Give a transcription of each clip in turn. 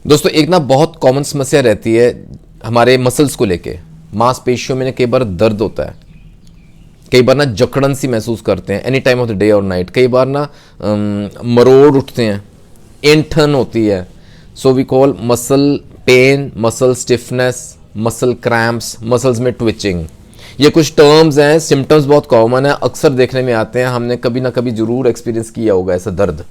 दोस्तों एक ना बहुत कॉमन समस्या रहती है हमारे मसल्स को लेके। मांसपेशियों में ना कई बार दर्द होता है, कई बार ना जकड़न सी महसूस करते हैं any time of the day और नाइट, कई बार ना मरोड़ उठते हैं, एंठन होती है। So we call muscle pain, muscle stiffness, muscle cramps, muscles में ट्विचिंग। ये कुछ टर्म्स हैं, सिम्टम्स बहुत कॉमन है, अक्सर देखने में आते हैं। हमने कभी ना कभी जरूर एक्सपीरियंस किया होगा ऐसा दर्द,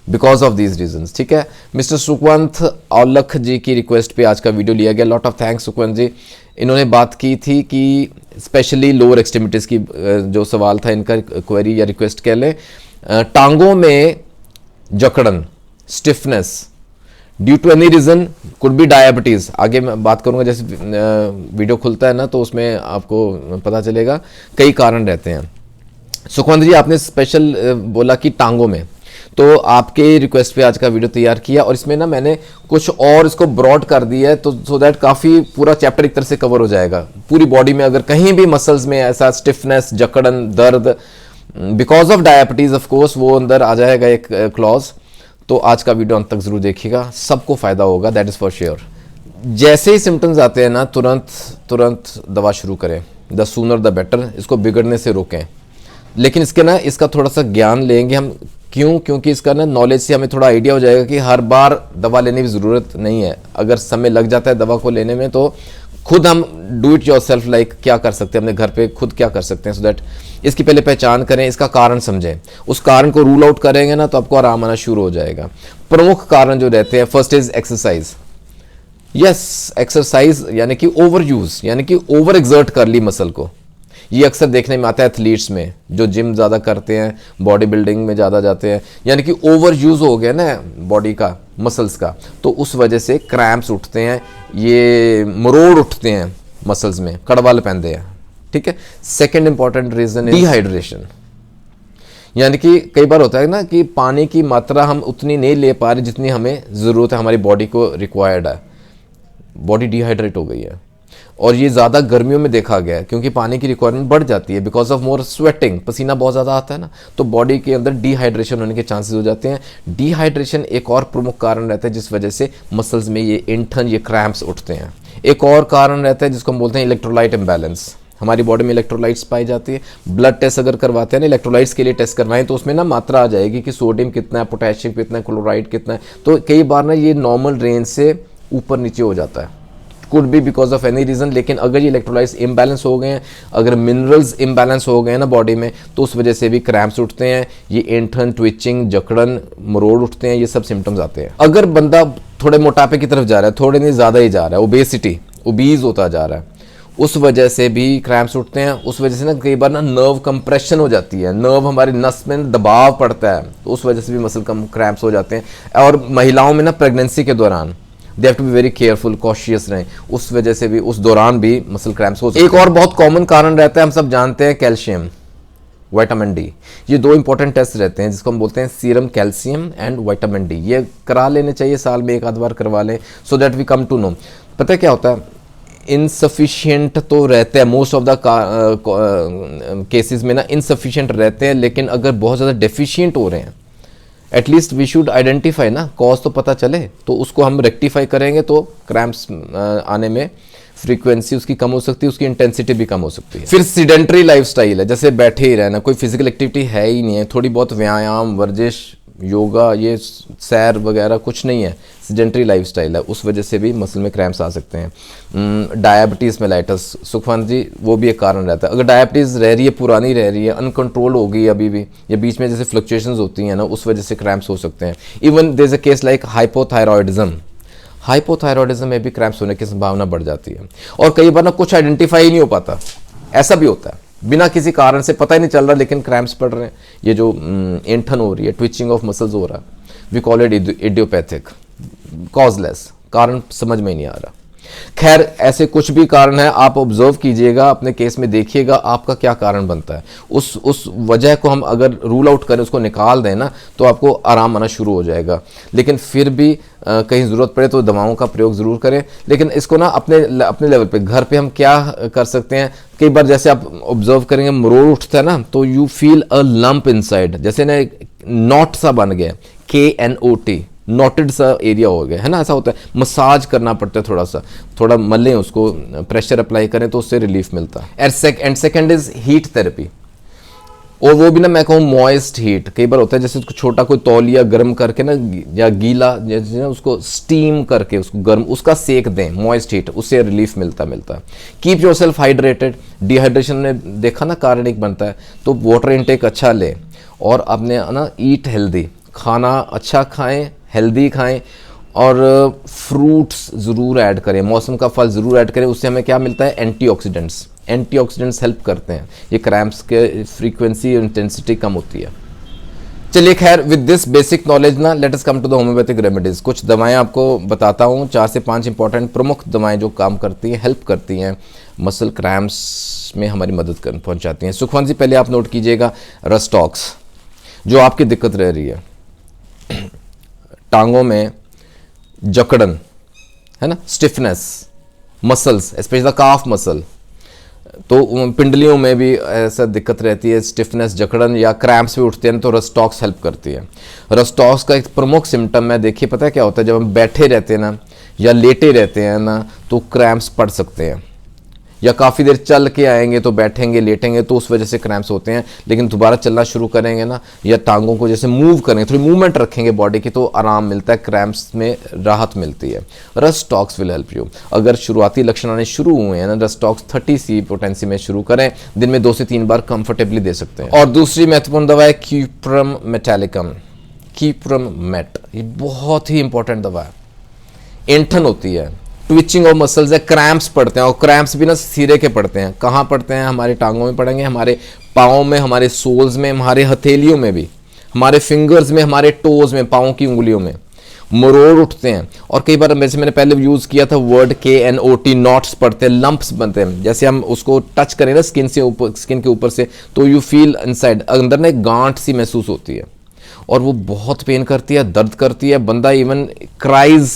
बिकॉज ऑफ दीज रीजंस। ठीक है, मिस्टर सुखवंत औलख जी की रिक्वेस्ट पे आज का वीडियो लिया गया। लॉट ऑफ थैंक्स सुखवंत जी। इन्होंने बात की थी कि स्पेशली लोअर एक्सट्रीमिटीज़ की जो सवाल था इनका, क्वेरी या रिक्वेस्ट कह लें, टांगों में जकड़न, stiffness due to any reason, could be diabetes. आगे मैं बात करूंगा, जैसे वीडियो खुलता है ना तो उसमें आपको पता चलेगा, कई कारण रहते हैं। सुखवंत जी आपने स्पेशल बोला कि टांगों में, तो आपके रिक्वेस्ट पे आज का वीडियो तैयार किया और इसमें ना मैंने कुछ और इसको ब्रॉड कर दिया है, तो सो दैट काफ़ी पूरा चैप्टर एक तरह से कवर हो जाएगा। पूरी बॉडी में अगर कहीं भी मसल्स में ऐसा स्टिफनेस, जकड़न, दर्द because of diabetes, of course वो अंदर आ जाएगा एक क्लॉज। तो आज का वीडियो अंत तक जरूर देखिएगा, सबको फायदा होगा, दैट इज़ फॉर श्योर। जैसे ही सिम्टम्स आते हैं ना तुरंत दवा शुरू करें, द सूनर द बेटर। इसको बिगड़ने से रोकें, लेकिन इसका थोड़ा सा ज्ञान लेंगे हम। क्योंकि इसका ना नॉलेज से हमें थोड़ा आइडिया हो जाएगा कि हर बार दवा लेने की ज़रूरत नहीं है। अगर समय लग जाता है दवा को लेने में तो खुद हम do it your self, like क्या कर सकते हैं अपने घर पे, खुद क्या कर सकते हैं, सो दैट इसकी पहले पहचान करें, इसका कारण समझें, उस कारण को रूल आउट करेंगे ना तो आपको आराम आना शुरू हो जाएगा। प्रमुख कारण जो रहते हैं, first is exercise. Yes, exercise यानी कि ओवर यूज, यानी कि ओवर एक्सर्ट कर ली मसल को। ये अक्सर देखने में आता है एथलीट्स में, जो जिम ज़्यादा करते हैं, बॉडी बिल्डिंग में ज़्यादा जाते हैं, यानी कि ओवर यूज़ हो गया ना बॉडी का, मसल्स का, तो उस वजह से क्रैम्प्स उठते हैं, ये मरोड़ उठते हैं मसल्स में, कड़वल पैंदे हैं। ठीक है, सेकेंड इंपॉर्टेंट रीज़न है डिहाइड्रेशन। यानी कि कई बार होता है ना कि पानी की मात्रा हम उतनी नहीं ले पा रहे जितनी हमें ज़रूरत है, हमारी बॉडी को रिक्वायर्ड है, बॉडी डिहाइड्रेट हो गई है। और ये ज़्यादा गर्मियों में देखा गया है, क्योंकि पानी की रिक्वायरमेंट बढ़ जाती है बिकॉज ऑफ मोर स्वेटिंग, पसीना बहुत ज़्यादा आता है ना, तो बॉडी के अंदर डिहाइड्रेशन होने के चांसेस हो जाते हैं। डिहाइड्रेशन एक और प्रमुख कारण रहता है जिस वजह से मसल्स में ये इंठन, ये क्रैम्प्स उठते हैं। एक और कारण रहता है जिसको हम बोलते हैं इलेक्ट्रोलाइट इम्बैलेंस। हमारी बॉडी में इलेक्ट्रोलाइट्स पाई जाती है। ब्लड टेस्ट अगर करवाते हैं ना, इलेक्ट्रोलाइट्स के लिए टेस्ट करवाएं तो उसमें ना मात्रा आ जाएगी कि सोडियम कितना है, पोटेशियम कितना है, क्लोराइड कितना है। तो कई बार ना ये नॉर्मल रेंज से ऊपर नीचे हो जाता है, could be because of any reason. लेकिन अगर ये इलेक्ट्रोलाइट्स इम्बैलेंस हो गए हैं, अगर मिनरल्स इम्बैलेंस हो गए हैं ना बॉडी में, तो उस वजह से भी क्रैम्प्स उठते हैं, ये एंठन, ट्विचिंग, जकड़न, मरोड़ उठते हैं, ये सब सिम्टम्स आते हैं। अगर बंदा थोड़े मोटापे की तरफ जा रहा है, थोड़े नहीं ज़्यादा ही जा रहा है, ओबेसिटी, ओबीज होता जा रहा है, उस वजह से भी क्रैम्प्स उठते हैं। उस वजह से ना कई बार ना नर्व कंप्रेशन हो जाती है, नर्व हमारी नस में दबाव पड़ता है, तो उस वजह से भी मसल क्रैम्प्स हो जाते हैं। और महिलाओं में ना प्रेगनेंसी के दौरान they have to be very careful, cautious रहें, उस वजह से भी, उस दौरान भी मसल क्रैम्प्स हो सकते हैं। एक और बहुत कॉमन कारण रहता है, हम सब जानते हैं, कैल्शियम, विटामिन डी। ये दो इंपॉर्टेंट टेस्ट रहते हैं जिसको हम बोलते हैं serum calcium and vitamin D. ये करा लेने चाहिए, साल में एक आध बार करवा लें, so that we come to know. पता है क्या होता है, इनसफिशिएंट तो रहते हैं मोस्ट ऑफ द केसेस में ना, इनसफिशिएंट रहते हैं, लेकिन अगर बहुत ज़्यादा डेफिशिएंट हो रहे हैं, एटलीस्ट वी शुड आइडेंटिफाई ना, कॉज तो पता चले, तो उसको हम रेक्टिफाई करेंगे तो क्रैम्प्स आने में फ्रीक्वेंसी उसकी कम हो सकती है, उसकी इंटेंसिटी भी कम हो सकती है। फिर सीडेंटरी लाइफस्टाइल है, जैसे बैठे ही रहना, कोई फिजिकल एक्टिविटी है ही नहीं है, थोड़ी बहुत व्यायाम, वर्जिश, योगा, ये सैर वगैरह कुछ नहीं है, सीडेंटरी लाइफस्टाइल है, उस वजह से भी मसल में क्रैम्प्स आ सकते हैं। डायबिटीज़ मेलाइटस, सुखवंत जी, वो भी एक कारण रहता है। अगर डायबिटीज़ रह रही है, पुरानी रह रही है, अनकंट्रोल हो गई अभी भी, या बीच में जैसे फ्लक्चुएशंस होती हैं ना, उस वजह से क्रैम्प्स हो सकते हैं। Even there is a case like hypothyroidism, hypothyroidism में भी क्रैम्प्स होने की संभावना बढ़ जाती है। और कई बार ना कुछ आइडेंटिफाई ही नहीं हो पाता, ऐसा भी होता है, बिना किसी कारण से पता ही नहीं चल रहा लेकिन क्रैम्प्स पड़ रहे हैं, ये जो एंठन हो रही है, ट्विचिंग ऑफ मसल्स हो रहा है, we call it idiopathic, causeless, कारण समझ में नहीं आ रहा। खैर, ऐसे कुछ भी कारण है, आप ऑब्जर्व कीजिएगा, अपने केस में देखिएगा आपका क्या कारण बनता है, उस वजह को हम अगर रूल आउट करें, उसको निकाल दें ना, तो आपको आराम आना शुरू हो जाएगा। लेकिन फिर भी कहीं ज़रूरत पड़े तो दवाओं का प्रयोग ज़रूर करें, लेकिन इसको ना अपने लेवल पे, घर पे हम क्या कर सकते हैं, कई बार जैसे आप ऑब्जर्व करेंगे मरोड़ उठता है ना, तो you feel a lump inside, जैसे ना नॉट सा बन गया, KNOT, नॉटेड सा एरिया हो गया है ना, ऐसा होता है, मसाज करना पड़ता है थोड़ा सा, थोड़ा मलें उसको, प्रेशर अप्लाई करें तो उससे रिलीफ मिलता है। And second is heat therapy, और वो भी ना मैं कहूँ मॉइस्ट हीट। कई बार होता है जैसे उसको छोटा कोई तौलिया गर्म करके ना, या गीला जैसे ना उसको स्टीम करके उसको गर्म, उसका सेक दें, मॉइस्ट हीट, उससे रिलीफ मिलता है। Keep your self hydrated, dehydration ने देखा ना कारण एक बनता है, तो वाटर इनटेक अच्छा लें, और अपने ना ईट हेल्दी, खाना अच्छा खाएं, हेल्दी खाएं, और फ्रूट्स ज़रूर ऐड करें, मौसम का फल ज़रूर ऐड करें। उससे हमें क्या मिलता है, एंटीऑक्सीडेंट्स हेल्प करते हैं, ये क्रैम्प्स के फ्रीक्वेंसी और इंटेंसिटी कम होती है। चलिए खैर, विद दिस बेसिक नॉलेज ना, let us come to the homeopathic remedies. कुछ दवाएं आपको बताता हूँ, 4 से 5 इंपॉर्टेंट प्रमुख दवाएं जो काम करती हैं, हेल्प करती हैं, मसल क्रैम्प्स में हमारी मदद कर पहुँचाती हैं। सुखवंत जी, पहले आप नोट कीजिएगा रस्टॉक्स, जो आपकी दिक्कत रह रही है, टांगों में जकड़न है ना, stiffness, muscles specially the calf muscle, तो पिंडलियों में भी ऐसा दिक्कत रहती है, स्टिफनेस, जकड़न या क्रैम्प्स भी उठते हैं, तो रस्टॉक्स हेल्प करती है। रस्टॉक्स का एक प्रमुख सिम्टम है, देखिए पता है क्या होता है, जब हम बैठे रहते हैं ना या लेटे रहते हैं ना, तो क्रैम्प्स पड़ सकते हैं, या काफ़ी देर चल के आएंगे तो बैठेंगे लेटेंगे तो उस वजह से क्रैम्प्स होते हैं। लेकिन दोबारा चलना शुरू करेंगे ना, या टांगों को जैसे मूव करेंगे, थोड़ी मूवमेंट रखेंगे बॉडी की, तो आराम मिलता है, क्रैम्प्स में राहत मिलती है। Rhus tox will help you. अगर शुरुआती लक्षण आने शुरू हुए हैं ना, रस्टॉक्स 30 पोटेंसी में शुरू करें, दिन में 2 से 3 बार कंफर्टेबली दे सकते हैं। और दूसरी महत्वपूर्ण दवा है क्यूप्रम मेटालिकम, कीप्रम मेट, ये बहुत ही इंपॉर्टेंट दवा है। ऐंठन होती है, ट्विचिंग ऑफ मसल्स है, क्रैम्प्स पड़ते हैं, और क्रैम्प्स भी ना सिरे के पड़ते हैं। कहाँ पड़ते हैं, हमारे टांगों में पड़ेंगे, हमारे पाँव में, हमारे सोल्स में, हमारे हथेलियों में भी, हमारे फिंगर्स में, हमारे टोज में, पाँव की उंगलियों में मरोड़ उठते हैं। और कई बार वैसे मैंने पहले यूज़ किया था वर्ड KNOT, नॉट्स पड़ते हैं, लंप्स बनते हैं, जैसे हम उसको टच करें ना स्किन के ऊपर से, तो यू फील इनसाइड, अंदर ना एक गांठ सी महसूस होती है, और वो बहुत पेन करती है, दर्द करती है, बंदा इवन क्राइज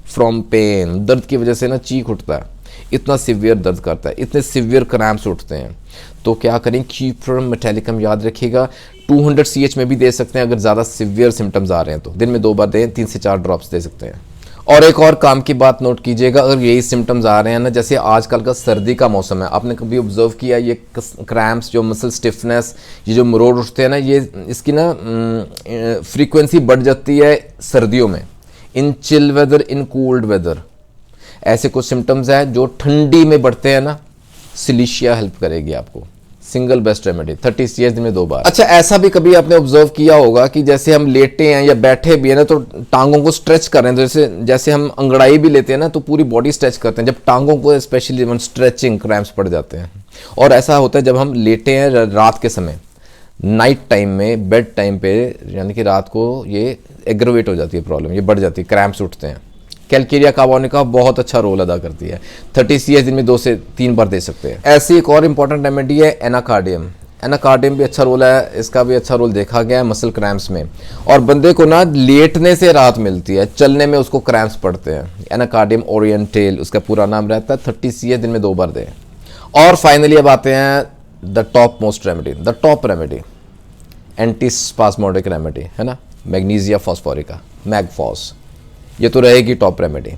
फ्रॉम पेन, दर्द की वजह से ना चीख उठता है, इतना सिवियर दर्द करता है, इतने सिवियर क्रैम्प्स उठते हैं। तो क्या करें, कीप्रम मेटालिकम याद रखिएगा, 200 CH में भी दे सकते हैं अगर ज़्यादा सिवियर सिम्टम्स आ रहे हैं तो, दिन में 2 बार दें, 3 से 4 ड्रॉप्स दे सकते हैं। और एक और काम की बात नोट कीजिएगा, अगर यही सिम्टम्स आ रहे हैं ना, जैसे आजकल का सर्दी का मौसम है, आपने कभी ऑब्जर्व किया ये क्रैम्प्स, जो मसल स्टिफनेस, ये जो मरोड़ उठते हैं ना, ये इसकी ना फ्रीक्वेंसी बढ़ जाती है सर्दियों में, in chill weather, in cold weather. ऐसे कुछ सिम्टम्स हैं जो ठंडी में बढ़ते हैं ना, सिलिशिया हेल्प करेगी आपको, सिंगल बेस्ट रेमेडी, 30 CH दिन में 2 बार। अच्छा, ऐसा भी कभी आपने ऑब्जर्व किया होगा कि जैसे हम लेटे हैं या बैठे भी हैं ना, तो टांगों को स्ट्रेच कर रहे हैं, जैसे हम अंगड़ाई भी लेते हैं ना, तो पूरी बॉडी स्ट्रेच करते हैं, जब टांगों को स्पेशली स्ट्रेचिंग क्रैम्प्स पड़ जाते हैं। और ऐसा होता है जब हम लेटे हैं रात के समय, नाइट टाइम में, बेड टाइम पे, यानी कि रात को ये एग्रोवेट हो जाती है प्रॉब्लम, ये बढ़ जाती है, क्रैम्प्स उठते हैं। कैलकेरिया कार्बोनिका बहुत अच्छा रोल अदा करती है, 30 CH दिन में 2 से 3 बार दे सकते हैं। ऐसी एक और इंपॉर्टेंट रेमेडी है एनाकार्डियम। एनाकार्डियम भी अच्छा रोल है, इसका भी अच्छा रोल देखा गया है मसल क्रैम्प्स में, और बंदे को ना लेटने से राहत मिलती है, चलने में उसको क्रैम्प्स पड़ते हैं। एनाकार्डियम ओरिएंटेल उसका पूरा नाम रहता है, 30 CH दिन में 2 बार दें। और फाइनली अब आते हैं the top most remedy, the top remedy, anti spasmodic remedy है ना, मैग्नीशिया फॉस्फोरिका, मैगफॉस, ये तो रहेगी टॉप रेमेडी।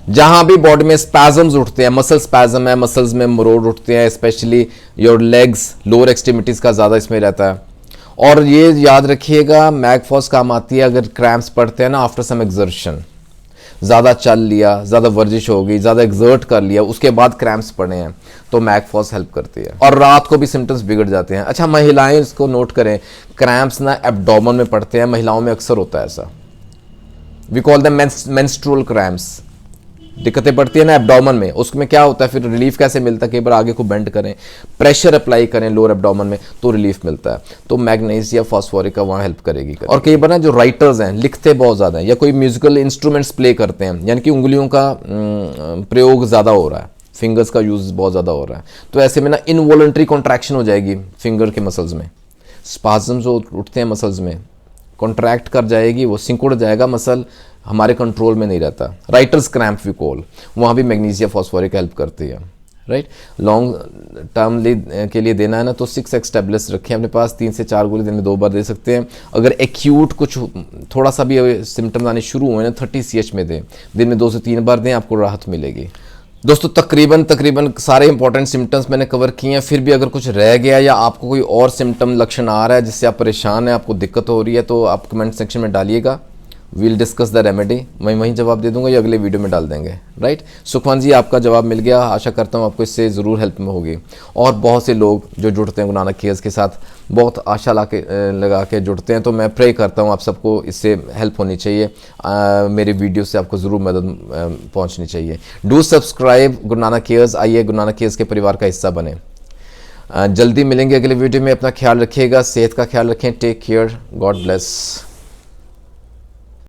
जहां भी बॉडी में स्पैजम्स उठते हैं, मसल स्पैजम है, मसल्स में मरोड़ उठते हैं, specially your legs, lower extremities का ज़्यादा इसमें रहता है। और ये याद रखिएगा, मैगफॉस काम आती है अगर क्रैम्प्स पड़ते हैं ना आफ्टर सम एक्सर्शन, ज़्यादा चल लिया, ज़्यादा वर्जिश हो गई, ज़्यादा एक्सर्ट कर लिया, उसके बाद क्रैम्प्स पड़े हैं, तो मैगफॉस हेल्प करती है। और रात को भी सिम्टम्स बिगड़ जाते हैं। अच्छा, महिलाएं इसको नोट करें, क्रैम्प्स ना एब्डोमेन में पड़ते हैं, महिलाओं में अक्सर होता है ऐसा, we call the menstrual cramps. दिक्कतें पड़ती है ना एब्डोमेन में, उसमें क्या होता है, फिर रिलीफ कैसे मिलता है, कई बार आगे को बेंड करें, प्रेशर अप्लाई करें लोअर एब्डोमेन में, तो रिलीफ मिलता है। तो मैग्नीशिया फॉस्फोरिका वहाँ हेल्प करेगी। और कई बार ना जो राइटर्स हैं, लिखते बहुत ज़्यादा हैं, या कोई म्यूजिकल इंस्ट्रूमेंट्स प्ले करते हैं, यानी कि उंगलियों का प्रयोग ज़्यादा हो रहा है, फिंगर्स का यूज़ बहुत ज़्यादा हो रहा है, तो ऐसे में ना इनवॉलंटरी कॉन्ट्रैक्शन हो जाएगी फिंगर के मसल्स में, स्पाज्म्स उठते हैं मसल्स में, कॉन्ट्रैक्ट कर जाएगी, वो सिंकुड़ जाएगा मसल, हमारे कंट्रोल में नहीं रहता। राइटर्स क्रैम्प वी कॉल, वहाँ भी मैग्नीशिया फॉस्फोरिक हेल्प करती है। राइट। लॉन्ग टर्म के लिए देना है ना तो 6x टैबलेट्स रखें अपने पास, 3 से 4 गोली दिन में 2 बार दे सकते हैं। अगर एक्यूट कुछ थोड़ा सा भी सिम्टम्स आने शुरू हुए ना 30 CH में दें, दिन में 2 से 3 बार दें, आपको राहत मिलेगी। दोस्तों तकरीबन सारे इंपॉर्टेंट सिम्टम्स मैंने कवर किए हैं। फिर भी अगर कुछ रह गया या आपको कोई और सिम्टम लक्षण आ रहा है जिससे आप परेशान हैं, आपको दिक्कत हो रही है, तो आप कमेंट सेक्शन में डालिएगा। वील डिस्कस द रेमेडी, मैं वहीं जवाब दे दूंगा या अगले वीडियो में डाल देंगे, राइट। सुखवान जी आपका जवाब मिल गया, आशा करता हूँ आपको इससे ज़रूर हेल्प में होगी। और बहुत से लोग जो जुड़ते हैं गुरु नानक केयर्स के साथ, बहुत आशा लगा के जुड़ते हैं, तो मैं प्रे करता हूँ आप सबको इससे हेल्प होनी चाहिए। मेरे वीडियो से आपको ज़रूर मदद पहुँचनी चाहिए। Do subscribe Guru Nanak cares, आइए गुरु नानक केयर्स के परिवार का हिस्सा बने। जल्दी मिलेंगे अगले वीडियो में, अपना ख्याल रखिएगा, सेहत का ख्याल रखें, टेक केयर, गॉड ब्लेस।